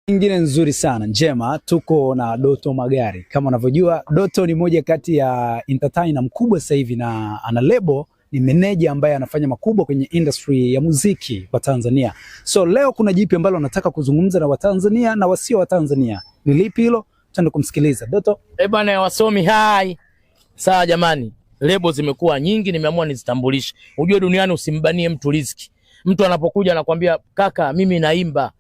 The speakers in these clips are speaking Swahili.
Nyingine nzuri sana njema, tuko na Doto Magari. Kama unavyojua, Doto ni moja kati ya entertainer mkubwa sasa hivi na ana label, ni meneja ambaye anafanya makubwa kwenye industry ya muziki wa Tanzania. So leo kuna jipi ambalo nataka kuzungumza na Watanzania na wasio wa Tanzania. Ni lipi hilo? Tutaenda kumsikiliza Doto. Bwana wasomi hai. Sawa jamani, label zimekuwa nyingi, nimeamua nizitambulishe. Unajua duniani usimbanie mtu riziki. Mtu anapokuja anakuambia kaka mimi naimba,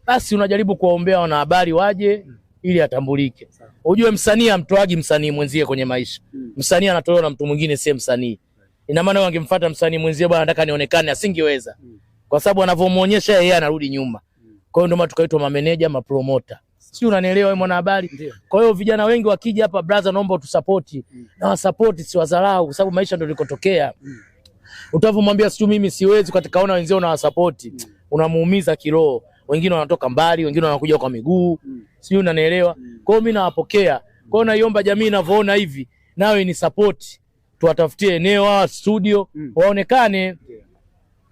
basi unajaribu kuwaombea wanahabari waje ili atambulike. Unajua msanii amtoagi msanii mwenzie kwenye maisha. Msanii anatolewa na mtu mwingine si msanii. Ina maana wangemfuata msanii mwenzie, bwana nataka nionekane, asingeweza. Kwa sababu anavomuonyesha yeye anarudi nyuma. Kwa hiyo ndio maana tukaitwa mameneja, mapromoter. Si unanielewa wewe mwanahabari? Kwa hiyo vijana wengi wakija hapa, brother naomba utusupport. Na wasupport si wadharau, kwa sababu maisha ndio yalikotokea. Utavomwambia sio mimi siwezi, katika wenzao na wasupport, unamuumiza kiroho. Wengine wanatoka mbali, wengine wanakuja kwa miguu. Sio unanielewa? Kwa hiyo mimi nawapokea. Kwa hiyo naiomba jamii inavyoona hivi, nawe ni support. Tuwatafutie eneo au studio, waonekane.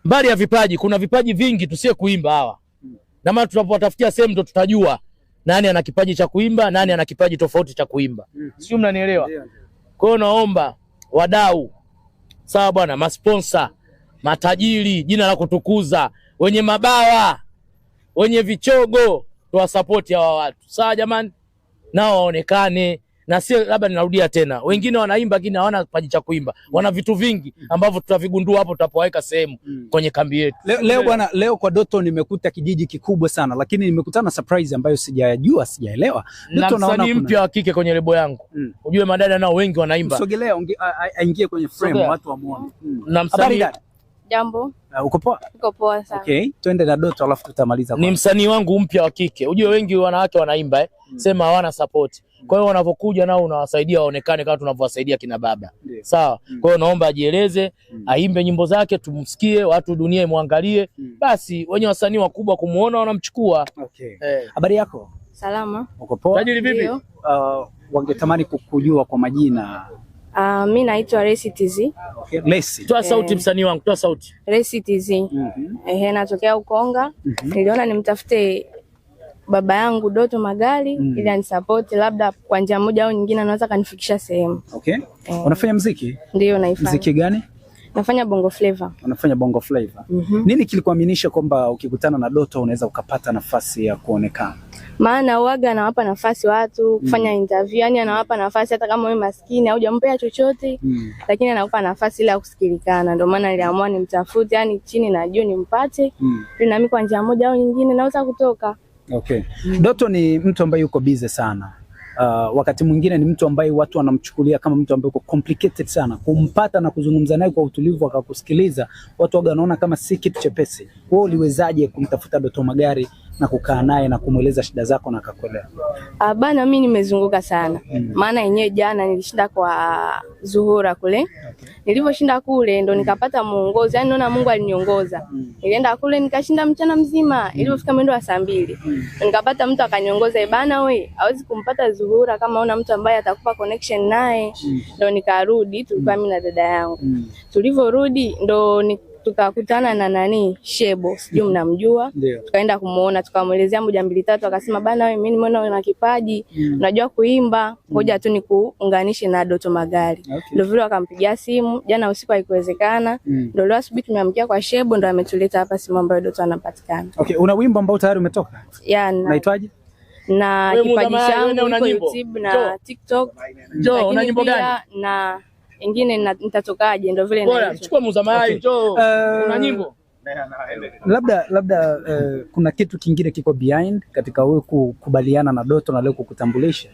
Mbali ya vipaji, kuna vipaji vingi tusie kuimba hawa. Na maana tunapowatafutia sehemu ndo tutajua nani ana kipaji cha kuimba, nani ana kipaji tofauti cha kuimba. Sio mnanielewa? Kwa hiyo naomba wadau, sawa bwana, masponsor, matajiri, jina la kutukuza, wenye mabawa, wenye vichogo, tuwasupport hawa watu. Sawa jamani? Nao waonekane. Na sio labda ninarudia tena, wengine wanaimba lakini hawana kipaji cha kuimba. Wana vitu vingi ambavyo tutavigundua hapo tutapoweka sehemu kwenye kambi yetu. Leo bwana, leo kwa Doto nimekuta kijiji kikubwa sana, lakini nimekutana na surprise ambayo sijajua, sijaelewa. Doto naona msanii mpya wa kike kwenye lebo yangu. Unajue madada nao wengi wanaimba. Sogelea aingie kwenye frame watu wamuone. Na msanii Jambo. Uko poa? Uko poa sana. Okay, twende na Doto alafu tutamaliza. Ni msanii wangu mpya wa kike. Unajue wengi wanawake wanaimba sema hawana support. Kwa hiyo wanapokuja nao unawasaidia waonekane kama tunavyowasaidia kina baba. Sawa? Kwa hiyo naomba ajieleze, aimbe nyimbo zake tumsikie, watu dunia imwangalie. Basi wenye wasanii wakubwa kumuona wanamchukua. Okay. Habari yako? Salama. Uko poa? Tajiri vipi? Wangetamani kukujua kwa majina. Mimi naitwa Resi TZ. Okay. Resi. Toa sauti msanii wangu, toa sauti. Resi TZ. Natokea Ukonga. Niliona nimtafute baba yangu Doto Magari ili anisupport, labda kwa njia moja au nyingine anaweza kanifikisha sehemu. Okay. Unafanya muziki? Ndio naifanya. Muziki gani? Nafanya bongo flavor. Unafanya bongo flavor. Nini kilikuaminisha kwamba ukikutana na Doto unaweza ukapata nafasi ya kuonekana? Maana uaga anawapa nafasi watu kufanya interview, yani anawapa nafasi hata kama wewe maskini au hujampea chochote, lakini anakupa nafasi ile ya kusikilikana. Ndio maana niliamua nimtafute, yani chini na juu nimpate, ili nami kwa njia moja au nyingine naweza kutoka. Okay. Doto ni mtu ambaye yuko busy sana. Wakati mwingine ni mtu ambaye watu wanamchukulia kama mtu ambaye yuko complicated sana. Kumpata na kuzungumza naye kwa utulivu akakusikiliza, watu waga wanaona kama si kitu chepesi. Wewe uliwezaje kumtafuta Doto Magari na kukaa naye na kumueleza shida zako na akakuelewa? Bana mimi nimezunguka sana. Maana yenyewe jana nilishinda kwa Zuhura kule. Nilivyoshinda kule ndo nikapata muongozo. Yaani naona Mungu aliniongoza. Nilienda kule nikashinda mchana mzima. Ilipofika mwendo wa saa 2 nikapata mtu akaniongoza, bana we, hawezi kumpata Zuhura kama una mtu ambaye atakupa connection naye. Ndo nikarudi, tulikuwa mimi na dada yangu. Tulivyorudi ndo tukakutana na Shebo, sijui mnamjua. Tukaenda kumuona, tukamuelezea moja mbili tatu, akasema bana wewe, mimi nimeona una kipaji, unajua kuimba, ngoja tu nikuunganishe na Doto Magari. Ndio vile akampigia simu jana usiku, haikuwezekana. Ndio leo asubuhi tumeamkia kwa Shebo, ndo ametuleta hapa simu ambayo Doto anapatikana. Okay, una wimbo ambao tayari umetoka? Unaitwaje? Na kipaji changu iko YouTube na TikTok. Jo, una nyimbo gani? Na ingine nitatokaje, ndio vile bora chukua Muzamayai. Njoo. Una nyimbo? Labda kuna kitu kingine kiko behind katika wewe kukubaliana na Doto na leo kukutambulisha?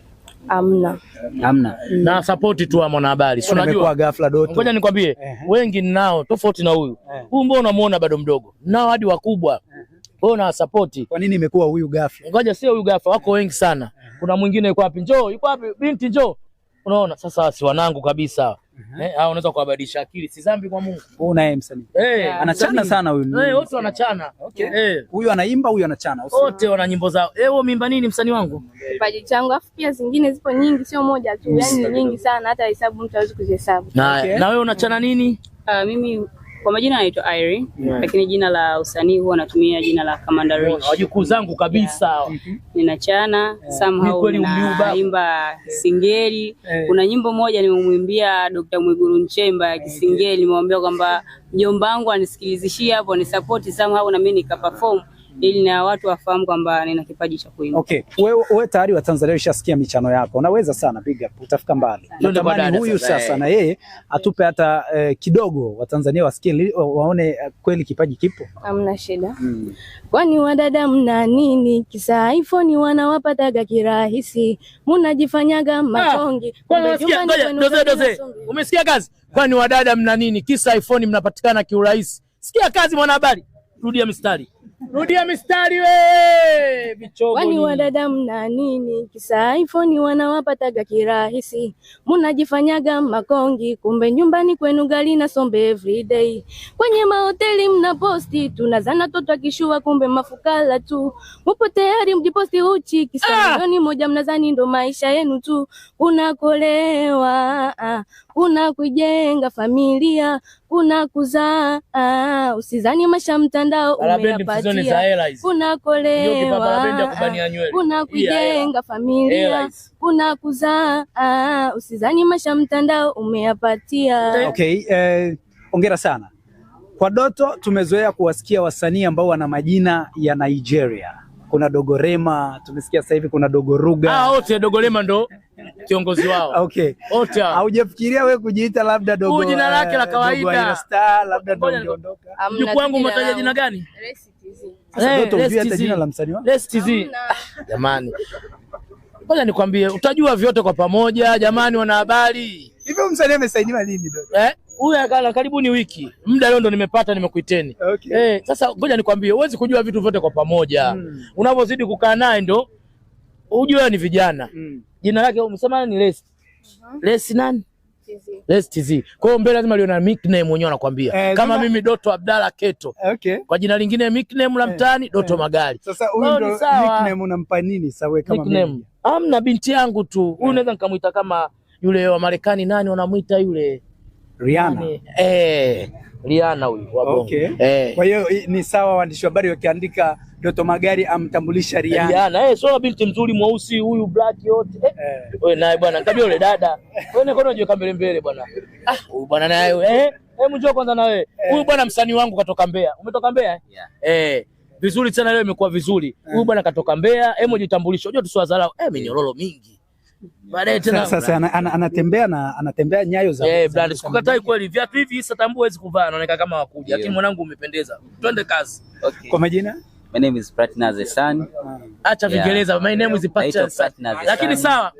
Hamna. Na support tu wa mwanahabari. Si unajua kwa ghafla Doto. Ngoja nikwambie, wengi ninao tofauti na huyu. Huyu mbona unamuona bado mdogo? Nao hadi wakubwa. Wewe una support. Kwa nini imekuwa huyu ghafla? Ngoja sio huyu ghafla, wako wengi sana. Kuna mwingine yuko wapi? Njoo, yuko wapi? Binti njoo. Unaona sasa si wanangu kabisa. Hao unaweza kuwabadilisha akili, si dhambi kwa Mungu. Wewe naye msanii. Anachana sana huyu. Wote wanachana. Okay. Huyu anaimba, huyu anachana. Wote wana nyimbo zao. Wewe mimba nini msanii wangu? Kipaji changu, afu pia zingine zipo nyingi, sio moja tu. Yaani nyingi sana hata hesabu mtu hawezi kuzihesabu. Na wewe unachana nini? Mimi Kwa majina naitwa Irene, lakini jina la usanii huwa natumia jina la Commander Rich. Wajukuu zangu kabisa. Ninachana somehow naimba singeli. Kuna nyimbo moja nimemwimbia Dr. Mwigulu Nchemba ya kisingeli, nimemwambia kwamba mjomba wangu anisikilizishie hapo, ni support somehow na mimi nikaperform ili na watu wafahamu kwamba nina kipaji cha kuimba. Okay. Wewe tayari wa Tanzania ushasikia michano yako. Unaweza sana, big up, utafika mbali. Natamani huyu sasa na yeye atupe hata kidogo wa Tanzania wasikie waone kweli kipaji kipo. Hamna shida. Kwani wadada mna nini? Kisa iPhone wanawapataga kirahisi. Mnajifanyaga machongi. Doze. Umesikia kazi? Kwani wadada mna nini? Kisa iPhone mnapatikana kiurahisi. Sikia kazi mwanahabari. Rudia mistari. Rudia mistari we bichogo. Wani wadada mna nini? Kisa iPhone wanawapataga kirahisi. Mnajifanyaga makongi, kumbe nyumbani kwenu gali na sombe everyday. Kwenye mahoteli mna posti, tunazana toto akishua kumbe mafukala tu. Mupo tayari mjiposti uchi, kisa milioni moja mnazani ndo maisha yenu tu. Unakolewa, unakujenga familia, unakuzaa, usizani maisha mtandao umeyapatia. Unakolewa, unakujenga familia, unakuzaa, usizani maisha mtandao umeyapatia. Okay, hongera sana. Kwa Doto tumezoea kuwasikia wasanii ambao wana majina ya Nigeria. Kuna Dogo Rema, tumesikia sasa hivi kuna Dogo Ruga. Wote Dogo Rema ndo kiongozi wao. Okay. Wote. Haujafikiria wewe kujiita labda Dogo? Jina lake la kawaida. Star labda ndo ondoka. Juku wangu umetaja jina gani? Sasa Doto unajua hata jina la msanii wako? STZ. Jamani. Ngoja nikwambie, utajua vyote kwa pamoja jamani wanahabari. Hivi msanii amesainiwa lini Doto? Huyu akala karibuni wiki. Muda leo ndo nimepata nimekuiteni. Okay. Sasa ngoja nikwambie, huwezi kujua vitu vyote kwa pamoja. Unapozidi kukaa naye ndo ujue ni vijana. Jina lake umesema ni Les. Les nani? Les TZ. Kwa hiyo mbele lazima liona nickname mwenyewe anakuambia. Kama mimi Doto Abdalla Keto. Okay. Kwa jina lingine nickname la mtaani Doto Magari. Sasa huyu ndo nickname unampa nini sawa kama mimi? Amna binti yangu tu. Huyu naweza nikamuita kama yule wa Marekani nani wanamuita yule? Rihanna. Rihanna huyu wa Bongo. Okay. Kwa hiyo ni sawa waandishi wa habari wakiandika Doto Magari amtambulisha Rihanna. Sio binti mzuri mweusi huyu black yote. Wewe naye bwana kabla yule dada. Wewe niko unajua mbele mbele bwana. Huyu bwana naye njoo kwanza na wewe. Huyu bwana msanii wangu katoka Mbeya. Umetoka Mbeya? Vizuri sana leo imekuwa vizuri. Huyu bwana katoka Mbeya. Hebu jitambulishe. Unajua tusiwadharau. Minyororo mingi. Baadaye tena sasa anatembea nyayo za brand. Sikukatai kweli. Viatu hivi sasa tambua huwezi kuvaa. Anaonekana kama wakuja. Lakini mwanangu umependeza. Twende kazi. Okay. Kwa majina? My name is Pratnaz Hassan. Acha Kiingereza. My name is Pratnaz. Lakini sawa.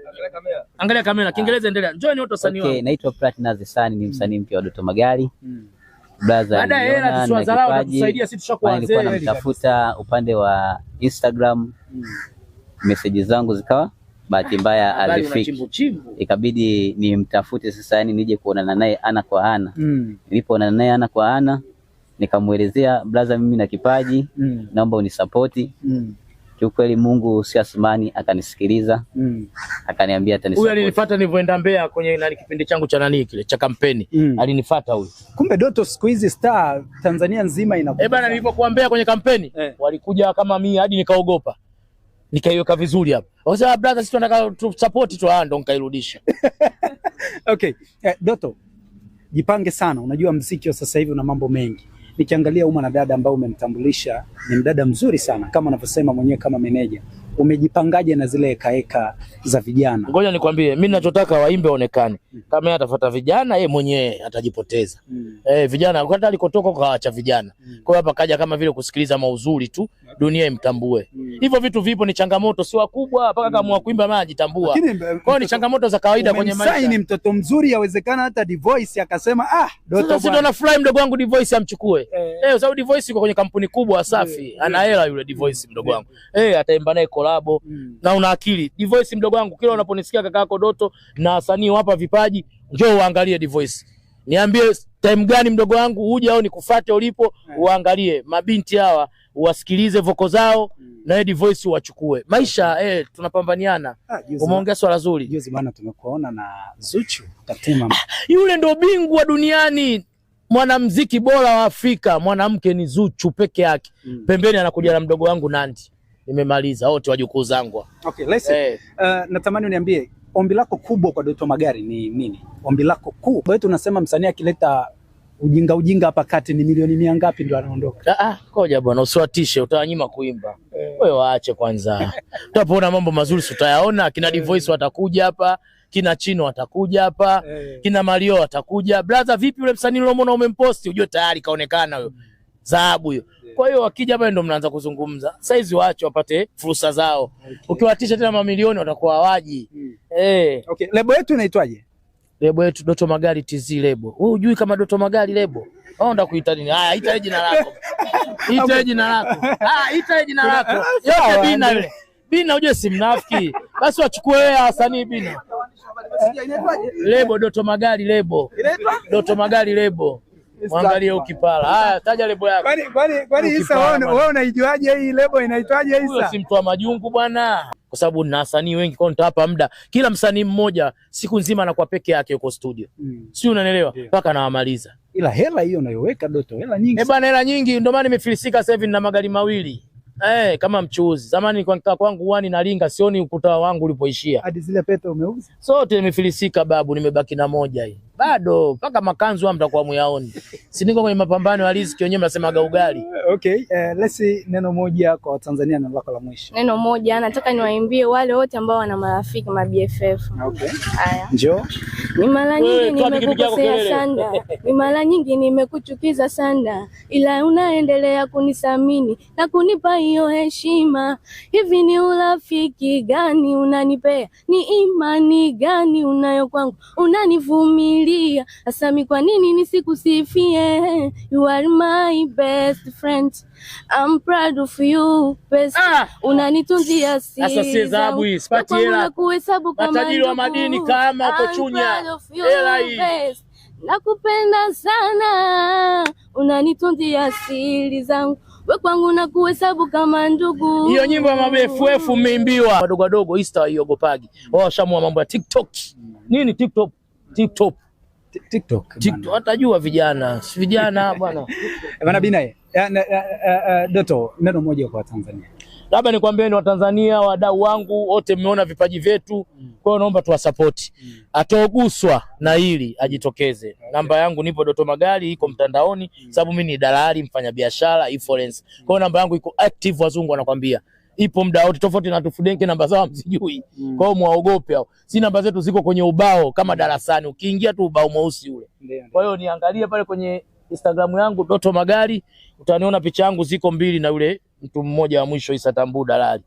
Angalia kamera. Kiingereza endelea. Njoo ni wote wasanii wao. Okay, naitwa Pratnaz Hassan, ni msanii mpya wa Doto Magari. Brother, baada hela tusiwadharau na tusaidia sisi tushakuwa wazee. Nilikuwa namtafuta upande wa Instagram. Message zangu zikawa bahati mbaya alifiki. Ikabidi nimtafute sasa, yani nije kuonana naye ana kwa ana. Nilipoonana naye ana kwa ana nikamuelezea, brother, mimi na kipaji, naomba unisapoti. Kiukweli Mungu si asmani, akanisikiliza. Akaniambia atanisupport. Huyu alinifuata nilivyoenda Mbeya kwenye kipindi changu cha kile cha kampeni. Alinifuata huyu. Kumbe Doto siku hizi star Tanzania nzima inakuwa. Bana nilipokuwa Mbeya kwenye kampeni, walikuja kama mimi hadi nikaogopa. Nikaiweka vizuri hapa. Wasema brother, sisi tunataka support tu, ndo nikairudisha. Okay. Doto, jipange sana. Unajua muziki wa sasa hivi una mambo mengi. Nikiangalia huyu mwanadada ambao umemtambulisha ni mdada mzuri sana kama unavyosema mwenyewe kama meneja. Umejipangaje na zile ekaeka za vijana? Ngoja nikwambie, mimi ninachotaka waimbe waonekane. Kama yeye atafuata vijana, yeye mwenyewe atajipoteza. Vijana hata alikotoka kaacha vijana. Kwa hiyo hapa kaja kama vile kusikiliza mauzuri tu, dunia imtambue. Hivyo vitu vipo, ni changamoto si wakubwa mpaka kama kuimba maji tambua. Kwa hiyo ni changamoto za kawaida kwenye maisha. Sasa ni mtoto mzuri, yawezekana hata Divoice akasema Doto bwana. Sisi tunafurahi mdogo wangu Divoice amchukue. Sababu Divoice yuko kwenye kampuni kubwa Wasafi. Ana hela yule Divoice mdogo wangu. Ataimba naye kolabo na una akili. Divoice mdogo wangu, kila unaponisikia kaka yako Doto na wasanii hapa vipaji, njoo uangalie Divoice. Niambie time gani mdogo wangu uje au nikufuate ulipo, uangalie mabinti hawa, uwasikilize voko zao na Divoice uwachukue. Maisha tunapambaniana. Umeongea swala zuri. Juzi bana tumekuona na Zuchu Katema. Yule ndo bingwa duniani. mwanamuziki bora wa Afrika mwanamke ni Zuchu peke yake. Pembeni anakuja na mdogo wangu Nandy. Nimemaliza, wote wajukuu zangu. Okay, listen. Natamani uniambie ombi lako kubwa kwa Doto Magari ni nini? Ombi lako kubwa. Wewe tunasema msanii akileta ujinga hapa kati ni milioni 100 ngapi ndio anaondoka? Koja bwana, usiwatishe, utawanyima kuimba. Wewe waache kwanza. Utapoona mambo mazuri utayaona. Kina Divoice watakuja hapa, kina Chino watakuja hapa, kina Mario watakuja. Brother, vipi yule msanii uliomwona umemposti? Unajua tayari kaonekana huyo. Dhahabu hiyo. Kwa hiyo wakija hapa ndio mnaanza kuzungumza. Saizi waache wapate fursa zao. Ukiwatisha tena mamilioni watakuwa hawaji. Okay, lebo yetu inaitwaje? Lebo yetu Doto Magari TZ lebo. Wewe hujui kama Doto Magari lebo? Waenda kuita nini? Haya, ita jina lako. Ita jina lako. Ita jina lako. Yote Bina yule. Bina uje si mnafiki. Basi wachukue wewe wasanii Bina. Lebo Doto Magari lebo. Doto Magari lebo. Mwangalie ukipala. Haya, taja lebo yako. Kwani Isa wewe unaijuaje hii lebo inaitwaje Isa? Huyo si mtu wa majungu bwana. Kwa sababu na wasanii wengi kwa nitapa muda. Kila msanii mmoja siku nzima anakuwa peke yake yuko studio. Si unanielewa? Mpaka nawamaliza. Ila hela hiyo unayoweka Doto, hela nyingi. Bwana, hela nyingi ndio maana nimefilisika sasa hivi na magari mawili. Kama mchuuzi. Zamani kwa nikaa kwangu uani nalinga sioni ukuta wangu ulipoishia. Hadi zile pete umeuza? Sote nimefilisika babu, nimebaki na moja hii. Bado mpaka makanzu mtakuwa muyaoni. Si niko kwenye mapambano ya riziki, wenyewe mnasemaga ugali. Okay, let's see neno moja kwa Tanzania na lako la mwisho. Neno moja nataka niwaimbie wale wote ambao wana marafiki BFF. Okay. Haya. Njoo. Ni mara nyingi nimekukosea sana. Ni mara nyingi nimekuchukiza sana. Ila unaendelea kunisamini na kunipa hiyo heshima. Hivi ni urafiki gani unanipea? Ni imani gani unayo kwangu? Unanivumilia. Asami, kwa nini nisikusifie? You are my best friend. I'm proud of you best. Unanitunzia siri. Sasa si dhahabu hii, sipati hela. Matajiri wa madini kama uko Chunya. Hela hii. Nakupenda sana. Unanitunzia siri zangu. Wewe kwangu nakuhesabu kama ndugu. Hiyo nyimbo ya BFF umeimbiwa. Wadogo wadogo Insta hiogopagi. Wao washamua mambo ya TikTok. Nini TikTok? TikTok watajua vijana, si vijana bwana. Bwana Bina, Doto, neno moja kwa Tanzania. Labda nikwambie ni Watanzania, wadau wangu wote mmeona vipaji vyetu. Kwa hiyo naomba tuwasupport. Atoguswa na hili ajitokeze. Namba yangu nipo Doto Magari, iko mtandaoni sababu mimi ni dalali, mfanyabiashara, influencer. Kwa hiyo namba yangu iko active, wazungu wanakwambia. Ipo muda wote, tofauti na Tufudenke namba zao msijui. Kwa hiyo muaogope hao. Si namba zetu ziko kwenye ubao kama darasani. Ukiingia tu ubao mweusi ule. Kwa hiyo niangalie pale kwenye Instagram yangu Doto Magari, utaniona picha yangu ziko 2 na yule mtu mmoja wa mwisho Isa Tambu dalali.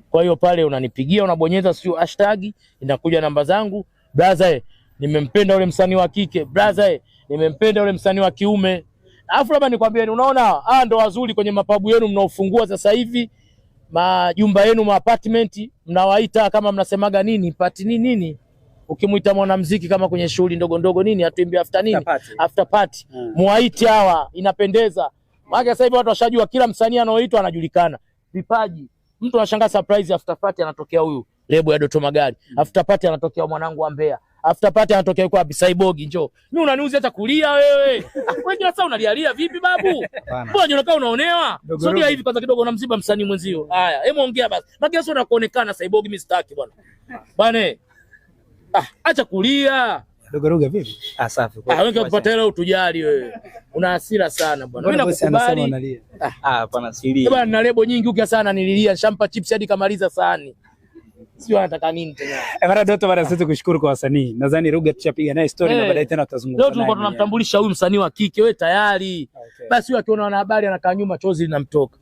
Kwa hiyo pale unanipigia, unabonyeza sio hashtag, inakuja namba zangu. Brother, nimempenda yule msanii wa kike. Brother, nimempenda yule msanii wa kiume. Alafu labda nikwambie, unaona ndo wazuri kwenye mapabu yenu mnaofungua sasa hivi. Majumba yenu, ma apartment mnawaita kama mnasemaga nini party nini, ukimuita mwanamuziki kama kwenye shughuli ndogo ndogo nini atuimbie after nini after party muwaite hawa, inapendeza. Maana sasa hivi watu washajua kila msanii anaoitwa anajulikana vipaji. Mtu anashangaa surprise after party anatokea huyu lebo ya Doto Magari, after party anatokea mwanangu wa Mbeya, after party anatokea yuko wapi Cyborg. Njoo mimi unaniuzi hata kulia wewe. Wewe sasa unalialia vipi babu? Mbona unakaa unaonewa? Sogea hivi kwanza kidogo, unamziba msanii mwenzio. Haya, hebu ongea basi. Maana sio unakuonekana Cyborg, mimi sitaki bwana. Bwana. Acha kulia. Dogoruga vipi? Safi. Wewe ukipata hela utujali wewe. Una hasira sana bwana. Mimi nakukubali. Hapana silia. Bwana na lebo nyingi ukia sana nililia, shampa chips hadi kamaliza sahani. Sio anataka nini tena. Mara Doto, baada sisi kushukuru kwa wasanii. Nadhani Ruga tuchapiga naye story na baadaye tena tutazungumza. Leo tulikuwa tunamtambulisha huyu msanii wa kike, wewe tayari. Basi huyu akiona wanahabari anakaa nyuma chozi linamtoka.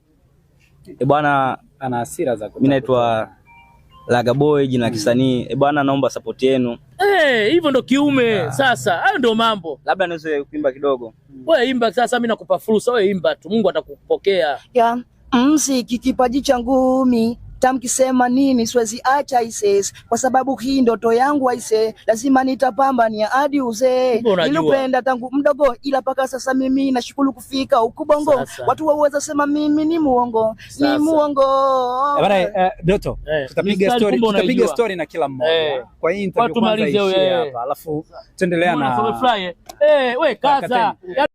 Bwana ana hasira za mimi naitwa Laga Boy jina kisanii. Bwana naomba support yenu. Hivyo ndo kiume sasa. Hayo ndo mambo. Labda niweze kuimba kidogo. Wewe imba sasa, mimi nakupa fursa, wewe imba tu. Mungu atakupokea. Mziki kipaji changu mimi, tamkisema nini siwezi acha ises, kwa sababu hii ndoto yangu aise, lazima nitapambania hadi uzee. Nilipenda tangu mdogo, ila paka sasa mimi nashukuru kufika huku Bongo. Watu waweza sema mimi ni muongo, ni muongo. Bwana Doto, tutapiga story na kila mmoja. Kwa hiyo interview kwanza hapa, alafu tuendelea na wewe kaza.